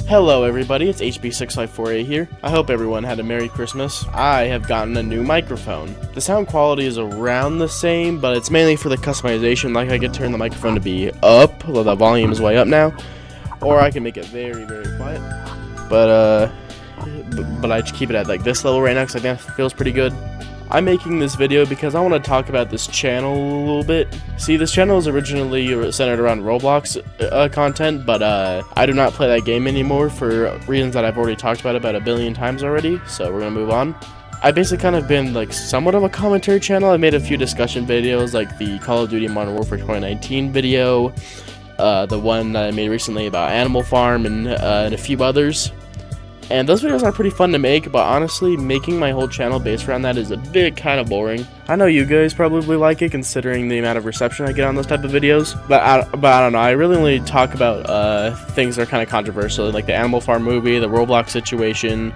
Hello everybody, it's HB654A here. I hope everyone had a Merry Christmas. I have gotten a new microphone. The sound quality is around the same, but it's mainly for the customization. Like I could turn the microphone to be up, well the volume is way up now, or I can make it very, very quiet. But I just keep it at like this level right now because I think it feels pretty good. I'm making this video because I want to talk about this channel a little bit. See, this channel is originally centered around Roblox content, but I do not play that game anymore for reasons that I've already talked about a billion times already, so we're gonna move on. I've basically kind of been like somewhat of a commentary channel. I made a few discussion videos like the Call of Duty Modern Warfare 2019 video, the one that I made recently about Animal Farm, and a few others. And those videos are pretty fun to make, but honestly, making my whole channel based around that is a bit kind of boring. I know you guys probably like it, considering the amount of reception I get on those type of videos, but I don't know, I really only talk about things that are kind of controversial, like the Animal Farm movie, the Roblox situation,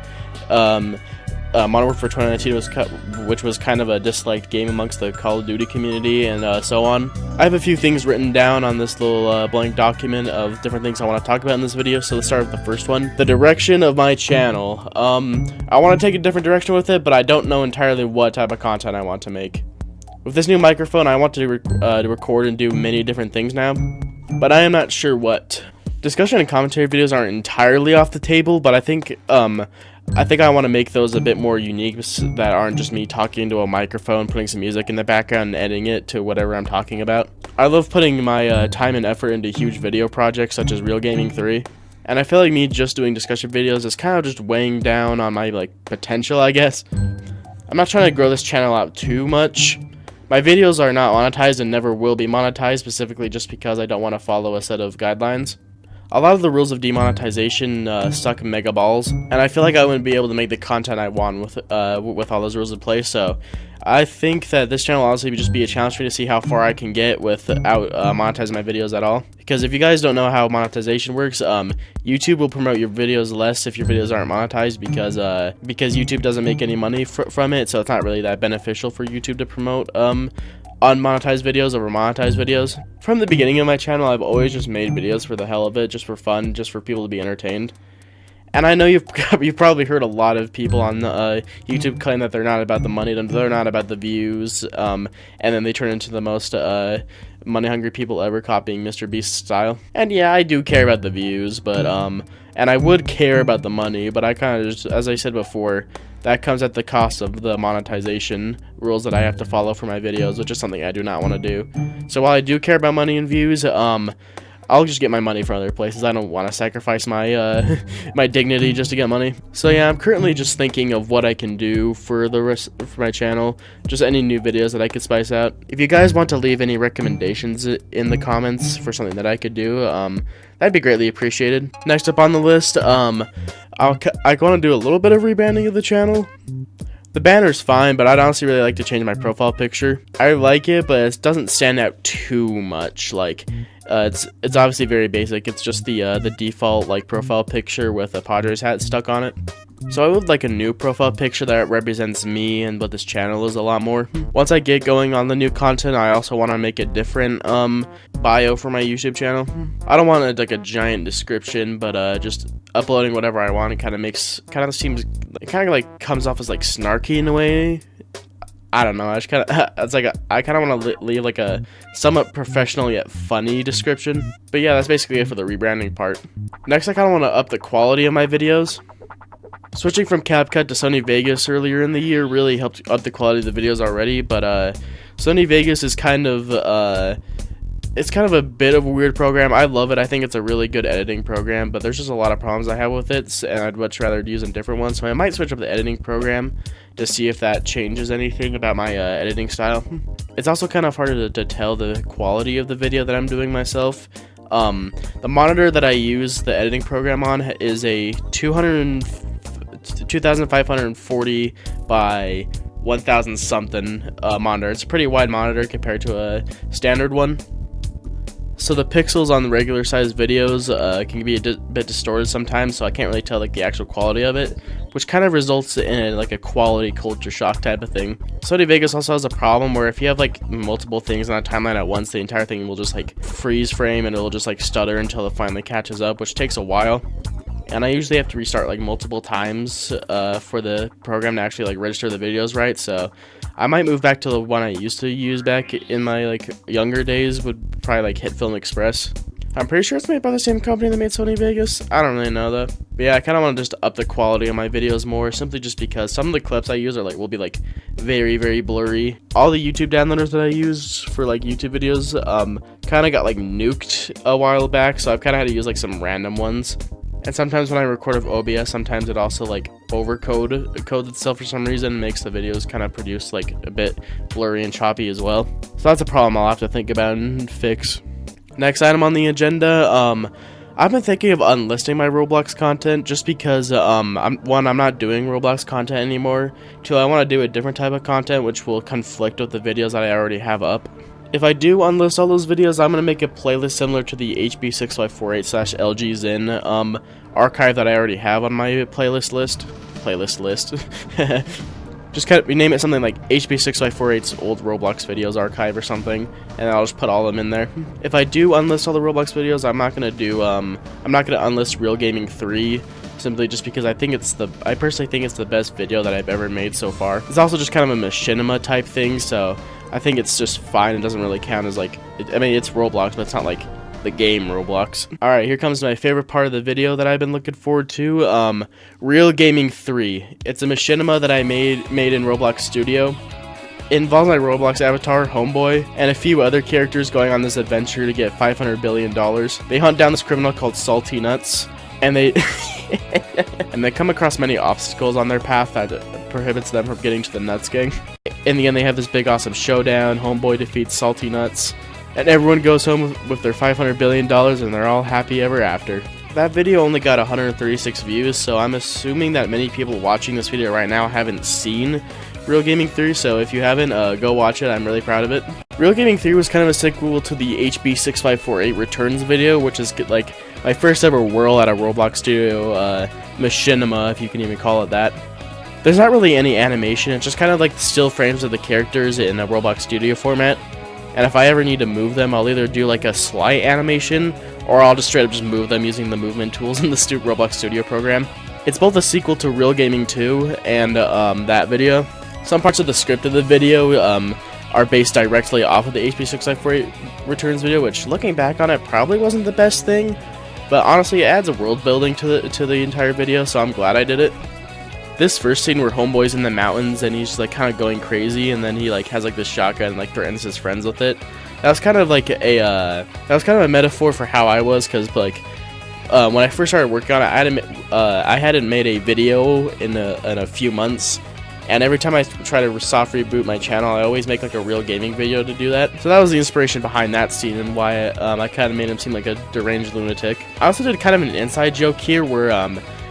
Modern Warfare 2019 which was kind of a disliked game amongst the Call of Duty community, and so on. I have a few things written down on this little blank document of different things I want to talk about in this video, so let's start with the first one. The direction of my channel. I want to take a different direction with it, but I don't know entirely what type of content I want to make. With this new microphone, I want to record and do many different things now, but I am not sure what. Discussion and commentary videos aren't entirely off the table, but I think I want to make those a bit more unique, that aren't just me talking into a microphone, putting some music in the background, and editing it to whatever I'm talking about. I love putting my time and effort into huge video projects such as Real Gaming 3, and I feel like me just doing discussion videos is kind of just weighing down on my potential, I guess. I'm not trying to grow this channel out too much. My videos are not monetized and never will be monetized, specifically just because I don't want to follow a set of guidelines. A lot of the rules of demonetization suck mega balls, and I feel like I wouldn't be able to make the content I want with all those rules in place. So I think that this channel will honestly just be a challenge for me to see how far I can get without monetizing my videos at all. Because if you guys don't know how monetization works, YouTube will promote your videos less if your videos aren't monetized, because YouTube doesn't make any money from it, so it's not really that beneficial for YouTube to promote unmonetized videos over monetized videos. From the beginning of my channel, I've always just made videos for the hell of it, just for fun, just for people to be entertained. And I know you've probably heard a lot of people on YouTube claim that they're not about the money, they're not about the views, and then they turn into the most money-hungry people ever, copying Mr. Beast's style. And yeah, I do care about the views, but and I would care about the money, but I kind of just, as I said before, that comes at the cost of the monetization rules that I have to follow for my videos, which is something I do not want to do. So while I do care about money and views, I'll just get my money from other places. I don't want to sacrifice my my dignity just to get money. So yeah, I'm currently just thinking of what I can do for the rest for my channel, just any new videos that I could spice out. If you guys want to leave any recommendations in the comments for something that I could do, that'd be greatly appreciated. Next up on the list, I want to do a little bit of rebranding of the channel. The banner's fine, but I'd honestly really like to change my profile picture. I like it, but it doesn't stand out too much. It's obviously very basic. It's just the default profile picture with a Padres hat stuck on it. So I would like a new profile picture that represents me and what this channel is a lot more. Once I get going on the new content, I also want to make a different bio for my YouTube channel. I don't want a giant description, but just uploading whatever I want. It kind of comes off as snarky in a way. I don't know. I kind of want to leave a somewhat professional yet funny description. But yeah, that's basically it for the rebranding part. Next, I kind of want to up the quality of my videos. Switching from CapCut to Sony Vegas earlier in the year really helped up the quality of the videos already, but Sony Vegas is kind of a bit of a weird program. I love it. I think it's a really good editing program, but there's just a lot of problems I have with it, and I'd much rather use a different one. So I might switch up the editing program to see if that changes anything about my editing style. It's also kind of harder to tell the quality of the video that I'm doing myself. The monitor that I use the editing program on is a 2540 by 1000 something monitor. It's a pretty wide monitor compared to a standard one. So the pixels on the regular size videos can be a bit distorted sometimes, so I can't really tell the actual quality of it, which kind of results in a quality culture shock type of thing. Sony Vegas also has a problem where if you have multiple things on a timeline at once, the entire thing will just freeze frame and it'll just stutter until it finally catches up, which takes a while. and I usually have to restart like multiple times for the program to actually like register the videos right. So I might move back to the one I used to use back in my like younger days, would probably like Hit Film Express. I'm pretty sure it's made by the same company that made Sony Vegas. I don't really know though. But yeah, I kind of want to just up the quality of my videos more, simply just because some of the clips I use are like will be like very blurry. All the YouTube downloaders that I use for like YouTube videos kind of got like nuked a while back, so I've kind of had to use like some random ones. And sometimes when I record with OBS, sometimes it also like codes itself for some reason, and makes the videos kind of produce like a bit blurry and choppy as well. So that's a problem I'll have to think about and fix. Next item on the agenda, I've been thinking of unlisting my Roblox content just because, I'm not doing Roblox content anymore. Two, I want to do a different type of content which will conflict with the videos that I already have up. If I do unlist all those videos, I'm going to make a playlist similar to the HB6548/LGZin archive that I already have on my playlist list. Just kind of rename it something like HB6548's old Roblox videos archive or something, and I'll just put all of them in there. If I do unlist all the Roblox videos, I'm not gonna unlist Real Gaming 3, simply just because I personally think it's the best video that I've ever made so far. It's also just kind of a machinima type thing, so I think it's just fine. It doesn't really count as like, I mean, it's Roblox, but it's not like the game Roblox. Alright, here comes my favorite part of the video that I've been looking forward to. Real Gaming 3. It's a machinima that I made in Roblox Studio. It involves my Roblox avatar, Homeboy, and a few other characters going on this adventure to get $500 billion. They hunt down this criminal called Salty Nuts, and they come across many obstacles on their path that prohibits them from getting to the Nuts gang. In the end, they have this big awesome showdown. Homeboy defeats Salty Nuts, and everyone goes home with their $500 billion, and they're all happy ever after. That video only got 136 views, so I'm assuming that many people watching this video right now haven't seen Real Gaming 3, so if you haven't, go watch it. I'm really proud of it. Real Gaming 3 was kind of a sequel to the HB6548 Returns video, which is like my first ever whirl at a Roblox Studio machinima, if you can even call it that. There's not really any animation, it's just kind of like the still frames of the characters in a Roblox Studio format. And if I ever need to move them, I'll either do like a slight animation, or I'll just straight up just move them using the movement tools in the Roblox Studio program. It's both a sequel to Real Gaming 2 and that video. Some parts of the script of the video are based directly off of the HB6548 Returns video, which looking back on it probably wasn't the best thing, but honestly it adds a world building to the entire video, so I'm glad I did it. This first scene where Homeboy's in the mountains and he's like kind of going crazy, and then he like has like this shotgun and like threatens his friends with it. That was kind of like a metaphor for how I was, because like when I first started working on it, I hadn't made a video in a few months, and every time I try to soft reboot my channel, I always make like a Real Gaming video to do that. So that was the inspiration behind that scene and why I kind of made him seem like a deranged lunatic. I also did kind of an inside joke here where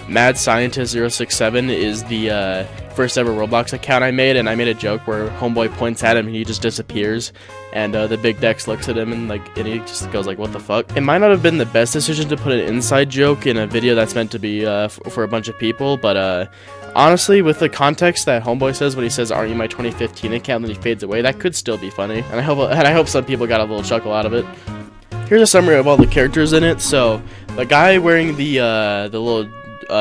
Mad Scientist 067 is the first ever Roblox account I made, and I made a joke where Homeboy points at him and he just disappears, and the Big Dex looks at him and he just goes like, what the fuck? It might not have been the best decision to put an inside joke in a video that's meant to be for a bunch of people, but honestly, with the context that Homeboy says when he says, "Aren't you my 2015 account?" and then he fades away, that could still be funny, and I hope some people got a little chuckle out of it. Here's a summary of all the characters in it. So the guy wearing the little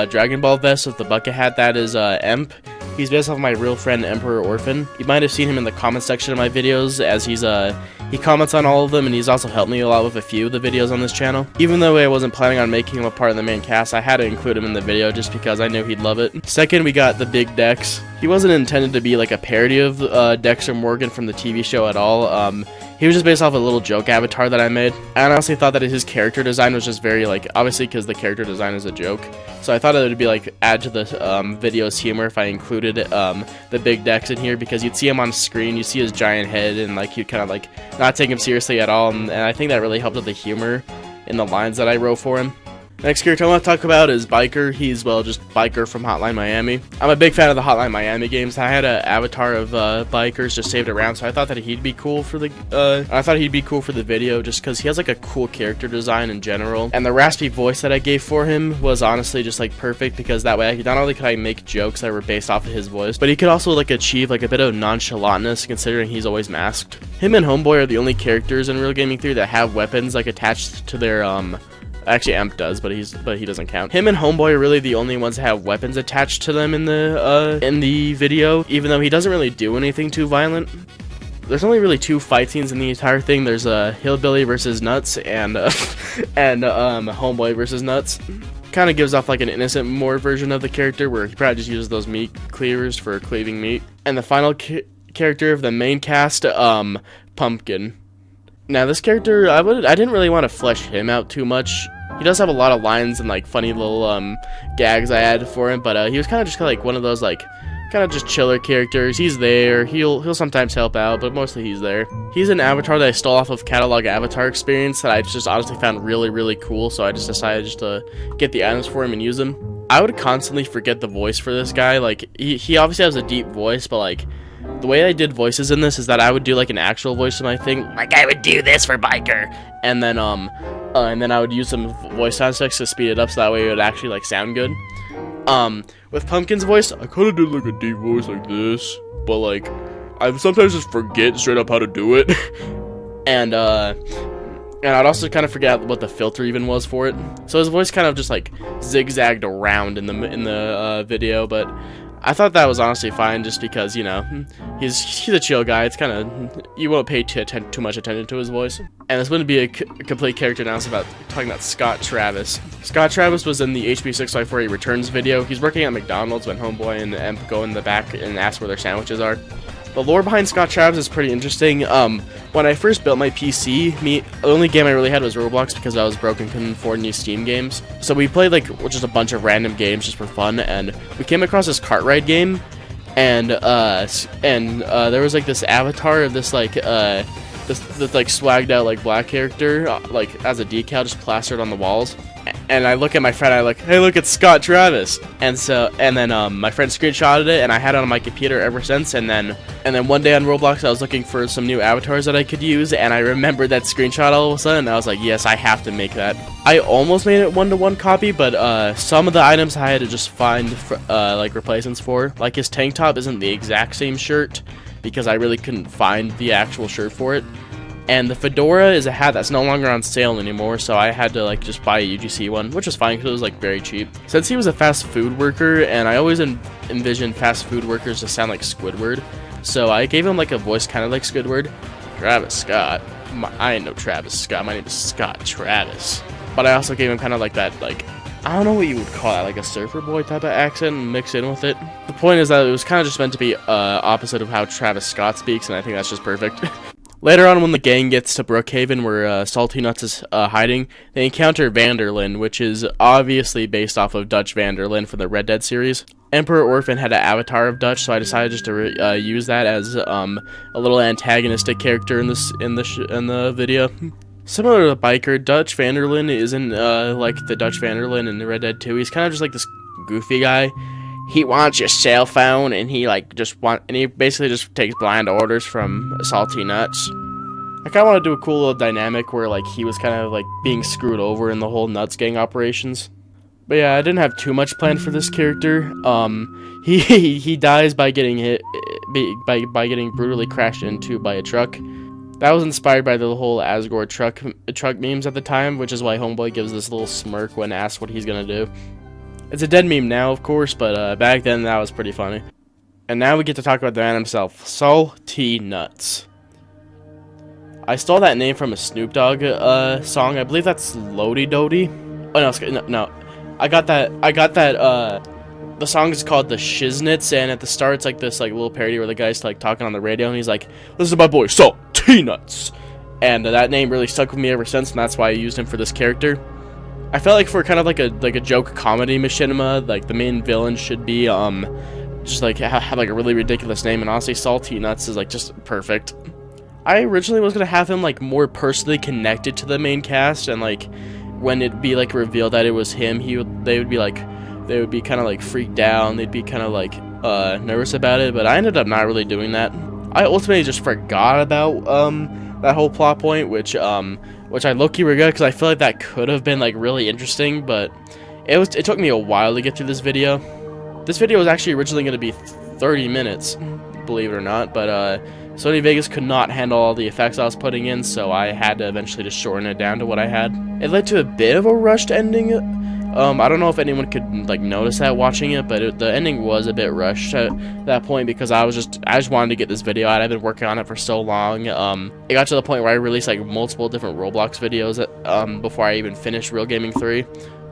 Dragon Ball vest with the bucket hat, that is Emp. He's based off my real friend Emperor Orphan. You might have seen him in the comment section of my videos, as he comments on all of them, and he's also helped me a lot with a few of the videos on this channel. Even though I wasn't planning on making him a part of the main cast, I had to include him in the video just because I knew he'd love it. Second, we got the Big Dex. He wasn't intended to be like a parody of Dexter Morgan from the TV show at all. He was just based off a little joke avatar that I made. I honestly thought that his character design was just very, like, obviously because the character design is a joke. So I thought it would be, like, add to the video's humor if I included the Big Dex in here, because you'd see him on screen, you see his giant head, and, like, you'd kind of, like, not take him seriously at all. And I think that really helped with the humor in the lines that I wrote for him. Next character I want to talk about is Biker. He's, well, just Biker from Hotline Miami. I'm a big fan of the Hotline Miami games. I had an avatar of Bikers just saved around, so I thought that he'd be cool for the video, just because he has like a cool character design in general. And the raspy voice that I gave for him was honestly just like perfect, because that way not only could I make jokes that were based off of his voice, but he could also like achieve like a bit of nonchalantness considering he's always masked. Him and Homeboy are the only characters in Real Gaming 3 that have weapons like attached to their Actually, Emp does, but he doesn't count. Him and Homeboy are really the only ones that have weapons attached to them in the video, even though he doesn't really do anything too violent. There's only really 2 fight scenes in the entire thing. There's Hillbilly versus Nuts and Homeboy versus Nuts. Kind of gives off like an innocent more version of the character, where he probably just uses those meat cleavers for cleaving meat. And the final character of the main cast, Pumpkin. Now this character, I didn't really want to flesh him out too much. He does have a lot of lines and like funny little gags I added for him, but he was kind of just like one of those like kind of just chiller characters. He's there, he'll sometimes help out, but mostly he's there. He's an avatar that I stole off of Catalog Avatar Experience that I just honestly found really cool, so I just decided just to get the items for him and use them. I would constantly forget the voice for this guy. Like he obviously has a deep voice, but like the way I did voices in this is that I would do like an actual voice of my thing, like I would do this for Biker, and then I would use some voice sound effects to speed it up so that way it would actually like sound good. With Pumpkin's voice, I kind of did like a deep voice like this, but like I sometimes just forget straight up how to do it. and I'd also kind of forget what the filter even was for it, so his voice kind of just like zigzagged around in the video, but I thought that was honestly fine, just because, you know, he's a chill guy. It's kind of, you won't pay too much attention to his voice. And this wouldn't be a complete character announcement talking about Scott Travis. Scott Travis was in the HB654 Returns video. He's working at McDonald's when Homeboy and Emp go in the back and ask where their sandwiches are. The lore behind Scott Travis is pretty interesting. When I first built my PC, the only game I really had was Roblox, because I was broke and couldn't afford new Steam games. So we played like just a bunch of random games just for fun, and we came across this kart ride game, and there was like this avatar of this like this like swagged out like black character like as a decal just plastered on the walls. And I look at my friend, I like, hey, look, it's Scott Travis. And then my friend screenshotted it, and I had it on my computer ever since. And then one day on Roblox, I was looking for some new avatars that I could use, and I remembered that screenshot all of a sudden. And I was like, yes, I have to make that. I almost made it 1-to-1 copy, but some of the items I had to just find like replacements for. Like his tank top isn't the exact same shirt, because I really couldn't find the actual shirt for it. And the fedora is a hat that's no longer on sale anymore, so I had to like just buy a UGC one, which was fine because it was like very cheap. Since he was a fast food worker, and I always envisioned fast food workers to sound like Squidward, so I gave him like a voice kind of like Squidward. Travis Scott. I ain't no Travis Scott, my name is Scott Travis. But I also gave him kind of like that, like, I don't know what you would call it, like a surfer boy type of accent mixed in with it. The point is that it was kind of just meant to be opposite of how Travis Scott speaks, and I think that's just perfect. Later on, when the gang gets to Brookhaven, where Salty Nuts is hiding, they encounter Vanderlyn, which is obviously based off of Dutch Vanderlyn from the Red Dead series. Emperor Orphan had an avatar of Dutch, so I decided just to use that as a little antagonistic character in the video. Similar to the biker, Dutch Vanderlyn isn't like the Dutch Vanderlyn in the Red Dead 2. He's kind of just like this goofy guy. He wants your cell phone, and he basically just takes blind orders from Salty Nuts. I kind of want to do a cool little dynamic where like he was kind of like being screwed over in the whole Nuts gang operations. But yeah, I didn't have too much planned for this character. He dies by getting hit by getting brutally crashed into by a truck. That was inspired by the whole Asgore truck memes at the time, which is why Homeboy gives this little smirk when asked what he's gonna do. It's a dead meme now, of course, but back then that was pretty funny. And now we get to talk about the man himself, Salty Nuts. I stole that name from a Snoop Dogg song. I believe that's Lodi Dodi. Oh no, I got that. The song is called The Shiznits, and at the start it's like this like little parody where the guy's like talking on the radio, and he's like, "This is my boy Salty Nuts," and that name really stuck with me ever since, and that's why I used him for this character. I felt like for kind of like a joke comedy machinima, like the main villain should be just like have like a really ridiculous name, and honestly Salty Nuts is like just perfect. I originally was gonna have him like more personally connected to the main cast, and like when it'd be like revealed that it was him, they would be kind of like freaked out, and they'd be kind of like nervous about it, but I ended up not really doing that. I ultimately just forgot about that whole plot point, which I low-key regret, because I feel like that could have been like really interesting, but it took me a while to get through this video. This video was actually originally going to be 30 minutes, believe it or not, but Sony Vegas could not handle all the effects I was putting in, so I had to eventually just shorten it down to what I had. It led to a bit of a rushed ending. I don't know if anyone could like notice that watching it, but the ending was a bit rushed at that point because I just wanted to get this video out. I've been working on it for so long. It got to the point where I released like multiple different Roblox videos before I even finished Real Gaming 3.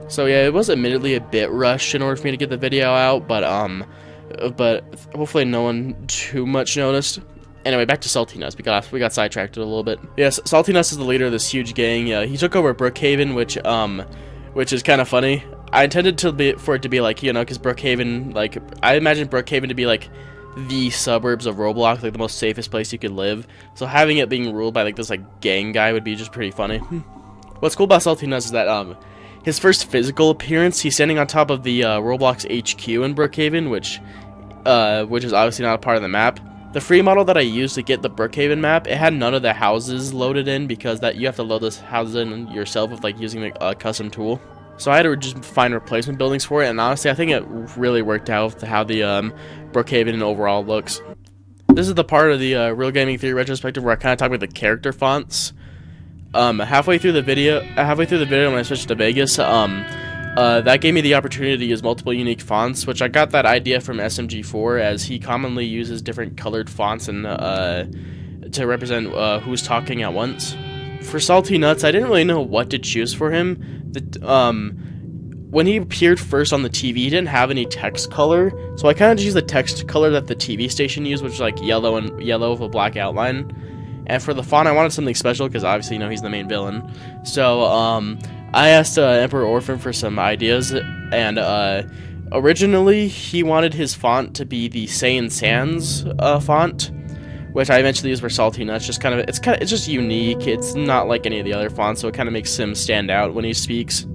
So yeah, it was admittedly a bit rushed in order for me to get the video out, but hopefully no one too much noticed. Anyway, back to Salty Nuts. We got sidetracked a little bit. Yes, Salty Nuts is the leader of this huge gang. He took over Brookhaven, which is kind of funny. I intended for it to be like, you know, because Brookhaven, like, I imagine Brookhaven to be like the suburbs of Roblox, like the most safest place you could live. So having it being ruled by like this like gang guy would be just pretty funny. What's cool about Salty Nuts is that his first physical appearance, he's standing on top of the Roblox HQ in Brookhaven, which is obviously not a part of the map. The free model that I used to get the Brookhaven map, it had none of the houses loaded in because you have to load those houses in yourself with like using a custom tool. So I had to just find replacement buildings for it, and honestly, I think it really worked out with how the Brookhaven overall looks. This is the part of the Real Gaming 3 retrospective where I kind of talk about the character fonts. Halfway through the video when I switched to Vegas, that gave me the opportunity to use multiple unique fonts, which I got that idea from SMG4, as he commonly uses different colored fonts and to represent who's talking at once. For Salty Nuts, I didn't really know what to choose for him. When he appeared first on the TV, he didn't have any text color, so I kind of just used the text color that the TV station used, which is like yellow with a black outline. And for the font, I wanted something special because obviously, you know, he's the main villain. So I asked Emperor Orphan for some ideas, and originally he wanted his font to be the Saiyan Sans font, which I eventually used for Salty Nuts. It's just unique. It's not like any of the other fonts, so it kind of makes him stand out when he speaks.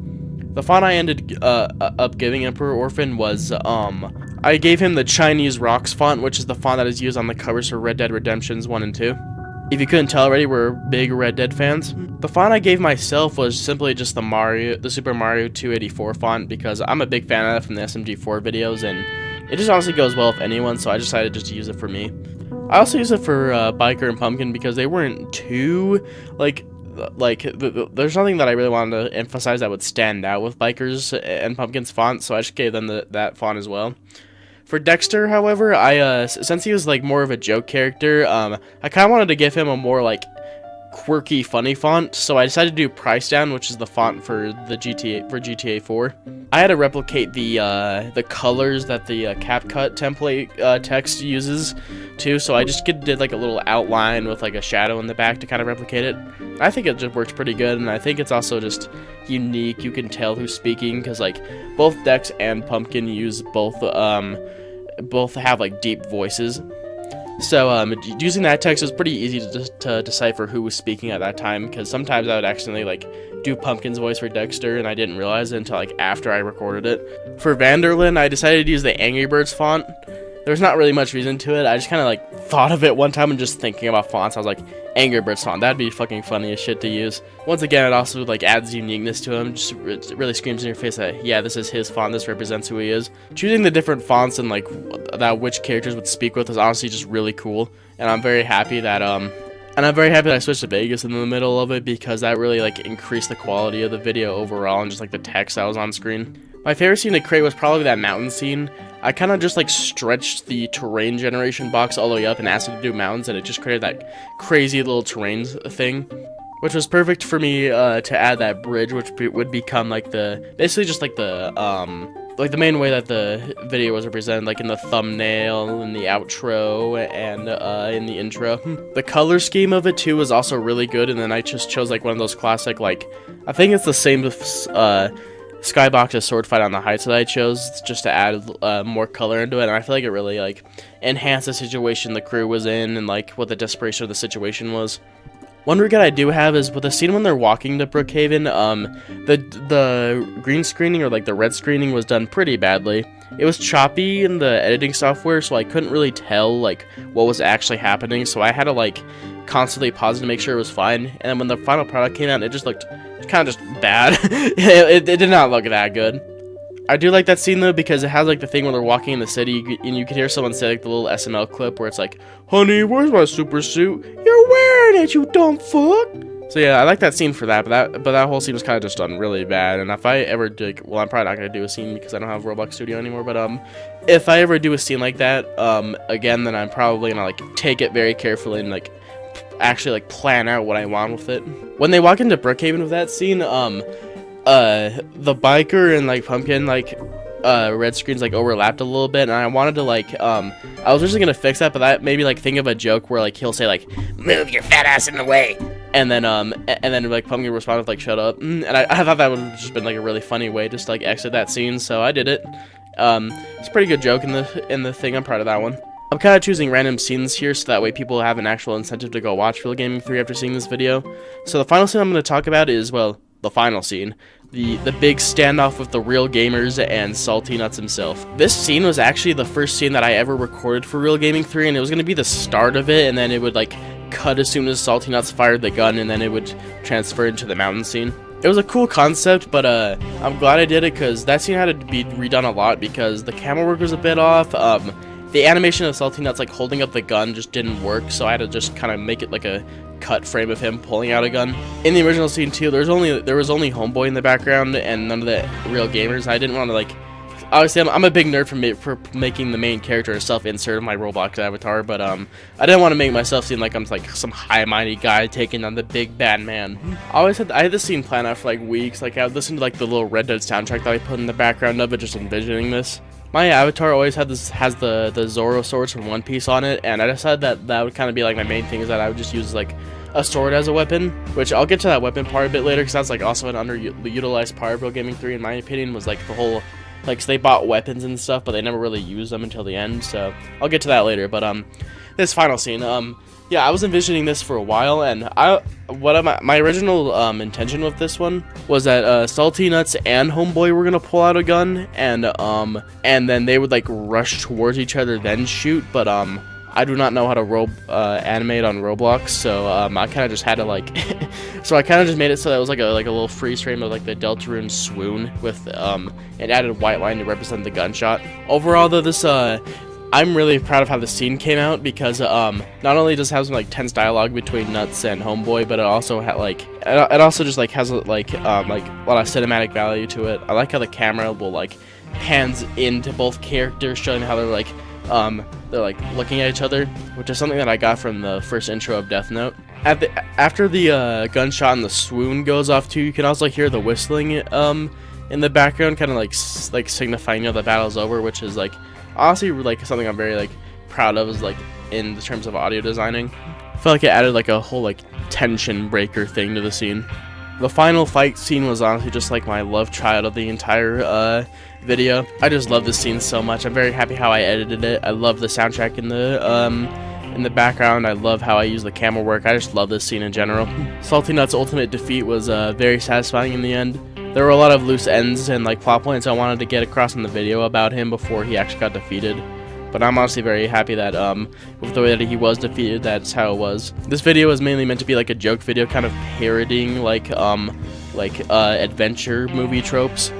The font I ended up giving Emperor Orphan was I gave him the Chinese Rocks font, which is the font that is used on the covers for Red Dead Redemptions 1 and 2. If you couldn't tell already, we're big Red Dead fans. The font I gave myself was simply just the Super Mario 284 font, because I'm a big fan of that from the SMG4 videos, and it just honestly goes well with anyone, so I decided just to use it for me. I also use it for Biker and Pumpkin because they weren't too, there's nothing that I really wanted to emphasize that would stand out with Biker's and Pumpkin's font, so I just gave them that font as well. For Dexter, however, since he was like more of a joke character, I kind of wanted to give him a more like quirky, funny font, so I decided to do Price Down, which is the font for GTA 4. I had to replicate the colors that the CapCut template text uses too, so I just did like a little outline with like a shadow in the back to kind of replicate it. I think it just works pretty good, and I think it's also just unique. You can tell who's speaking because like both Dex and Pumpkin use both have like deep voices. So using that text was pretty easy to decipher who was speaking at that time, because sometimes I would accidentally like do Pumpkin's voice for Dexter and I didn't realize it until like after I recorded it. For Vanderlyn, I decided to use the Angry Birds font. There's not really much reason to it. I just kind of like thought of it one time and just thinking about fonts, I was like, Angry Birds font, that'd be fucking funny as shit to use. Once again, it also like adds uniqueness to him. It really screams in your face that yeah, this is his font, this represents who he is. Choosing the different fonts and like which characters would speak with is honestly just really cool, and I'm very happy that I switched to Vegas in the middle of it, because that really like increased the quality of the video overall and just like the text that was on screen. My favorite scene to create was probably that mountain scene. I kind of just like stretched the terrain generation box all the way up and asked it to do mountains, and it just created that crazy little terrain thing, which was perfect for me to add that bridge, which would become like basically just like the main way that the video was represented, like in the thumbnail, in the outro, and in the intro. The color scheme of it too was also really good, and then I just chose like one of those classic, like, I think it's the same Skybox's sword fight on the heights that I chose, just to add more color into it, and I feel like it really like enhanced the situation the crew was in and like what the desperation of the situation was. One regret I do have is with the scene when they're walking to Brookhaven, the green screening or like the red screening was done pretty badly. It was choppy in the editing software, so I couldn't really tell like what was actually happening, so I had to like constantly pause it to make sure it was fine, and then when the final product came out, it just looked kind of just bad. it did not look that good. I do like that scene though, because it has like the thing where they're walking in the city and you can hear someone say like the little SML clip where it's like, "Honey, where's my super suit? You're wearing it, you dumb fuck." So yeah, I like that scene for that, but that whole scene was kind of just done really bad. And if I ever do, well, I'm probably not gonna do a scene because I don't have Roblox Studio anymore. But if I ever do a scene like that, again, then I'm probably gonna like take it very carefully and like actually like plan out what I want with it. When they walk into Brookhaven with that scene, the biker and like pumpkin like red screens like overlapped a little bit, and I wanted to like I was just gonna fix that, but that maybe like think of a joke where like he'll say like, "Move your fat ass in the way," and then like pumpkin responded with like, "Shut up," and I thought that would have just been like a really funny way just to like exit that scene, so I did it. It's a pretty good joke in the thing. I'm proud of that one. I'm kind of choosing random scenes here so that way people have an actual incentive to go watch Real Gaming 3 after seeing this video. So the final scene I'm going to talk about is, well, the final scene. The big standoff with the Real Gamers and Salty Nuts himself. This scene was actually the first scene that I ever recorded for Real Gaming 3, and it was going to be the start of it, and then it would like cut as soon as Salty Nuts fired the gun, and then it would transfer into the mountain scene. It was a cool concept, but I'm glad I did it because that scene had to be redone a lot because the camera work was a bit off. The animation of Salty Nuts like holding up the gun just didn't work, so I had to just kind of make it like a cut frame of him pulling out a gun. In the original scene too, there was only Homeboy in the background and none of the Real Gamers. I didn't want to like, obviously I'm a big nerd for making the main character a self-insert of my Roblox avatar, but I didn't want to make myself seem like I'm like some high-mighty guy taking on the big bad man. I had this scene planned out for like weeks. Like I would listen to like the little Red Dead soundtrack that I put in the background of it, just envisioning this. My avatar always has the Zoro swords from One Piece on it, and I decided that would kind of be like my main thing, is that I would just use like a sword as a weapon, which I'll get to that weapon part a bit later because that's like also an underutilized part of Real Gaming 3 in my opinion, was like the whole like, so they bought weapons and stuff but they never really used them until the end, so I'll get to that later. But this final scene, yeah, I was envisioning this for a while, and my original intention with this one was that Salty Nuts and Homeboy were gonna pull out a gun, and then they would like rush towards each other then shoot, but I do not know how to animate on Roblox, so I kind of just had to like so I kind of just made it so that it was like a little freeze frame of like the Deltarune swoon with an added white line to represent the gunshot. Overall though, this I'm really proud of how the scene came out because not only does it have some like tense dialogue between Nuts and Homeboy, but it also it also just like has like a lot of cinematic value to it. I like how the camera will like pans into both characters, showing how they're like looking at each other, which is something that I got from the first intro of Death Note. After the gunshot and the swoon goes off too, you can also hear the whistling in the background, kind of like signifying, you know, the battle's over, which is like honestly like something I'm very like proud of, is like in the terms of audio designing. I feel like it added like a whole like tension breaker thing to the scene. The final fight scene was honestly just like my love child of the entire video. I just love this scene so much. I'm very happy how I edited it. I love the soundtrack in the background. I love how I use the camera work. I just love this scene in general. Salty Nuts' ultimate defeat was very satisfying in the end. There were a lot of loose ends and like plot points I wanted to get across in the video about him before he actually got defeated. But I'm honestly very happy that with the way that he was defeated, that's how it was. This video was mainly meant to be like a joke video, kind of parodying like adventure movie tropes.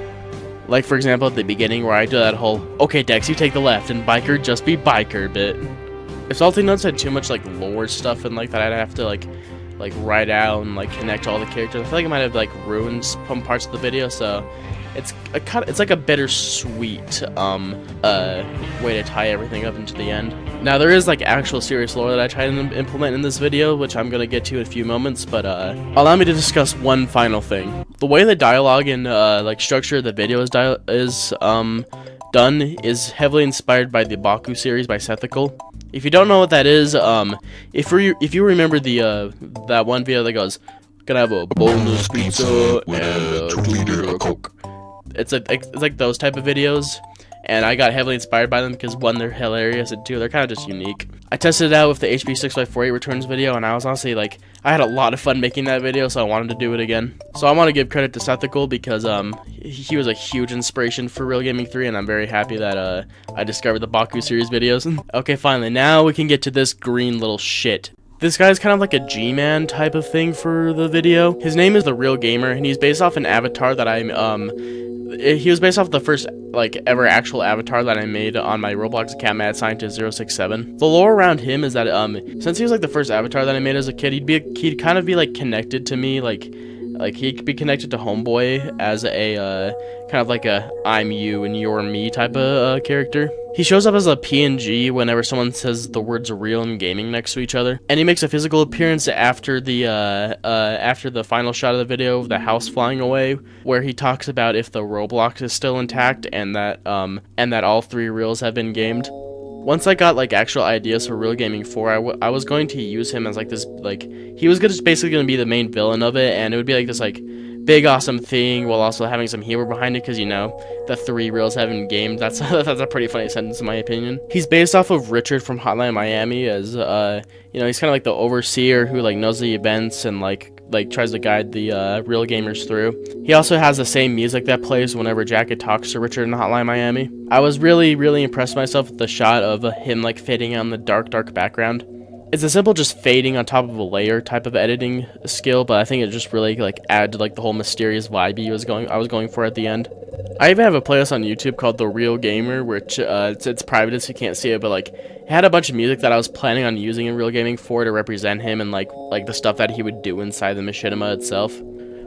Like for example at the beginning where I do that whole "Okay Dex, you take the left and biker just be biker" bit. If Salty Nuts had too much like lore stuff and like that, I'd have to like write out and like connect all the characters. I feel like it might have like ruined some parts of the video, so it's like a bittersweet way to tie everything up into the end. Now there is like actual serious lore that I try to implement in this video, which I'm gonna get to in a few moments, but allow me to discuss one final thing. The way the dialogue and like structure of the video is done is heavily inspired by the Baku series by Sethical. If you don't know what that is, if you remember the that one video that goes, "Gonna have a boneless pizza and a 2-liter of Coke." It's like those type of videos, and I got heavily inspired by them because one, they're hilarious, and two, they're kind of just unique. I tested it out with the HB6x48 returns video, and I was honestly like, I had a lot of fun making that video, so I wanted to do it again. So I want to give credit to Sethical because he was a huge inspiration for Real Gaming 3, and I'm very happy that I discovered the Baku series videos. Okay, finally, now we can get to this green little shit. This guy's kind of like a G-Man type of thing for the video. His name is The Real Gamer, and he's based off an avatar that he was based off the first like ever actual avatar that I made on my Roblox account, Mad Scientist 067. The lore around him is that since he was like the first avatar that I made as a kid, he'd kind of be like connected to me, like he could be connected to Homeboy as a kind of like a I'm you and you're me type of character. He shows up as a PNG whenever someone says the words real and gaming next to each other, and he makes a physical appearance after the final shot of the video of the house flying away, where he talks about if the Roblox is still intact and that all 3 reels have been gamed. Once I got like actual ideas for Real Gaming 4, I was going to use him as like this, like he was just basically going to be the main villain of it, and it would be like this like big awesome thing while also having some humor behind it, because you know the 3 reels haven't gamed. That's a pretty funny sentence in my opinion. He's based off of Richard from Hotline Miami, as you know, he's kind of like the overseer who like knows the events and like tries to guide the real gamers through. He also has the same music that plays whenever Jacket talks to Richard in Hotline Miami. I was really impressed myself with the shot of him like fading on the dark background. It's a simple just fading on top of a layer type of editing skill, but I think it just really like added to like the whole mysterious vibe I was going for at the end. I even have a playlist on YouTube called The Real Gamer, which it's private so you can't see it, but like it had a bunch of music that I was planning on using in Real Gaming 4 to represent him and like the stuff that he would do inside the machinima itself.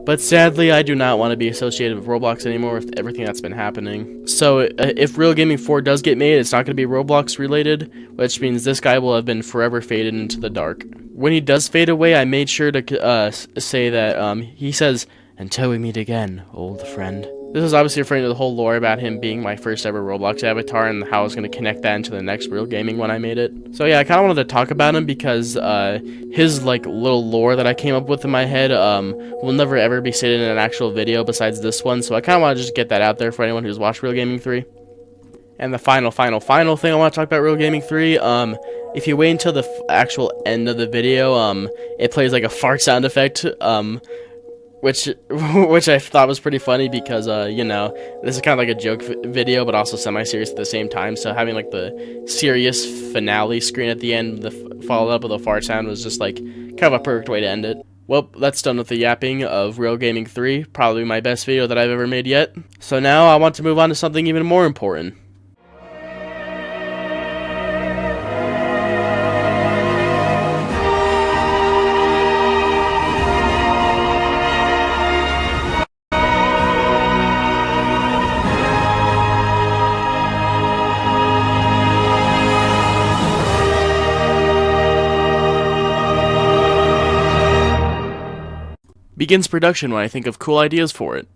But sadly, I do not want to be associated with Roblox anymore with everything that's been happening. So if Real Gaming 4 does get made, it's not going to be Roblox related, which means this guy will have been forever faded into the dark. When he does fade away, I made sure to say that he says, "Until we meet again, old friend." This is obviously referring to the whole lore about him being my first ever Roblox avatar and how I was going to connect that into the next Real Gaming when I made it. So yeah, I kind of wanted to talk about him because his like little lore that I came up with in my head will never ever be stated in an actual video besides this one. So I kind of want to just get that out there for anyone who's watched Real Gaming 3. And the final thing I want to talk about Real Gaming 3, if you wait until the actual end of the video, it plays like a fart sound effect, which I thought was pretty funny because, you know, this is kind of like a joke video, but also semi-serious at the same time, so having, like, the serious finale screen at the end, followed up with a fart sound was just, like, kind of a perfect way to end it. Well, that's done with the yapping of Real Gaming 3, probably my best video that I've ever made yet. So now I want to move on to something even more important. Begins production when I think of cool ideas for it.